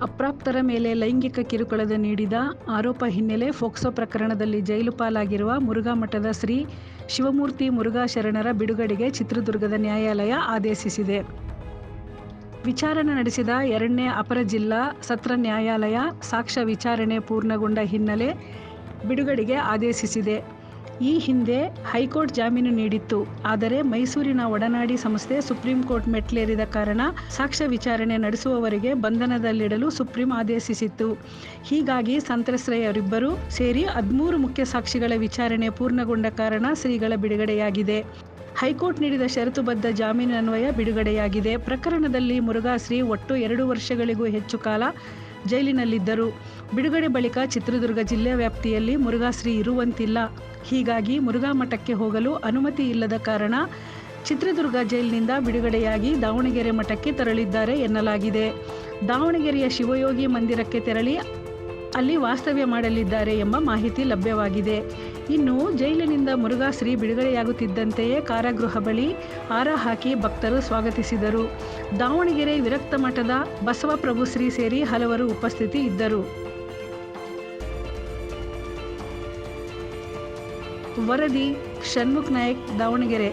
ಅಪ್ರಾಪ್ತರ ಮೇಲೆ ಲೈಂಗಿಕ ಕಿರುಕುಳ ನೀಡಿದ ಆರೋಪ ಹಿನ್ನೆಲೆ ಫೋಕ್ಸೋ ಪ್ರಕರಣದಲ್ಲಿ ಜೈಲು ಪಾಲಾಗಿರುವ ಮುರುಘಾ ಮಠದ ಶ್ರೀ ಶಿವಮೂರ್ತಿ ಮುರುಘಾ ಶರಣರ ಬಿಡುಗಡೆಗೆ ಚಿತ್ರದುರ್ಗದ ನ್ಯಾಯಾಲಯ ಆದೇಶಿಸಿದೆ. ವಿಚಾರಣೆ ನಡೆಸಿದ 2ನೇ ಅಪರ ಜಿಲ್ಲಾ ಸತ್ರ ನ್ಯಾಯಾಲಯ ಸಾಕ್ಷ್ಯ ವಿಚಾರಣೆ ಪೂರ್ಣಗೊಂಡ ಹಿನ್ನೆಲೆ ಬಿಡುಗಡೆಗೆ ಆದೇಶಿಸಿದೆ. ಈ ಹಿಂದೆ ಹೈಕೋರ್ಟ್ ಜಾಮೀನು ನೀಡಿತ್ತು. ಆದರೆ ಮೈಸೂರಿನ ಒಡನಾಡಿ ಸಂಸ್ಥೆ ಸುಪ್ರೀಂ ಕೋರ್ಟ್ ಮೆಟ್ಲೇರಿದ ಕಾರಣ ಸಾಕ್ಷ್ಯ ವಿಚಾರಣೆ ನಡೆಸುವವರೆಗೆ ಬಂಧನದಲ್ಲಿಡಲು ಸುಪ್ರೀಂ ಆದೇಶಿಸಿತ್ತು. ಹೀಗಾಗಿ ಸಂತ್ರಸ್ತೆಯರಿಬ್ಬರು ಸೇರಿ 13 ಮುಖ್ಯ ಸಾಕ್ಷಿಗಳ ವಿಚಾರಣೆ ಪೂರ್ಣಗೊಂಡ ಕಾರಣ ಶ್ರೀಗಳ ಬಿಡುಗಡೆಯಾಗಿದೆ. ಹೈಕೋರ್ಟ್ ನೀಡಿದ ಷರತ್ತುಬದ್ಧ ಜಾಮೀನಿನನ್ವಯ ಬಿಡುಗಡೆಯಾಗಿದೆ. ಪ್ರಕರಣದಲ್ಲಿ ಮುರುಘಾ ಶ್ರೀ ಒಟ್ಟು 2 ವರ್ಷಗಳಿಗೂ ಹೆಚ್ಚು ಕಾಲ ಜೈಲಿನಲ್ಲಿದ್ದರು. ಬಿಡುಗಡೆ ಬಳಿಕ ಚಿತ್ರದುರ್ಗ ಜಿಲ್ಲೆ ವ್ಯಾಪ್ತಿಯಲ್ಲಿ ಮುರುಘಾ ಶ್ರೀ ಇರುವಂತಿಲ್ಲ. ಹೀಗಾಗಿ ಮುರುಘಾ ಮಠಕ್ಕೆ ಹೋಗಲು ಅನುಮತಿ ಇಲ್ಲದ ಕಾರಣ ಚಿತ್ರದುರ್ಗ ಜೈಲಿನಿಂದ ಬಿಡುಗಡೆಯಾಗಿ ದಾವಣಗೆರೆ ಮಠಕ್ಕೆ ತೆರಳಿದ್ದಾರೆ ಎನ್ನಲಾಗಿದೆ. ದಾವಣಗೆರೆಯ ಶಿವಯೋಗಿ ಮಂದಿರಕ್ಕೆ ತೆರಳಿ ಅಲ್ಲಿ ವಾಸ್ತವ್ಯ ಮಾಡಲಿದ್ದಾರೆ ಎಂಬ ಮಾಹಿತಿ ಲಭ್ಯವಾಗಿದೆ. ಇನ್ನು ಜೈಲಿನಿಂದ ಮುರುಘಾ ಶ್ರೀ ಬಿಡುಗಡೆಯಾಗುತ್ತಿದ್ದಂತೆಯೇ ಕಾರಾಗೃಹ ಬಳಿ ಹಾರ ಹಾಕಿ ಭಕ್ತರು ಸ್ವಾಗತಿಸಿದರು. ದಾವಣಗೆರೆ ವಿರಕ್ತ ಮಠದ ಬಸವಪ್ರಭು ಶ್ರೀ ಸೇರಿ ಹಲವರು ಉಪಸ್ಥಿತಿ ಇದ್ದರು. ವರದಿ ಷಣ್ಮುಖ ನಾಯಕ್, ದಾವಣಗೆರೆ.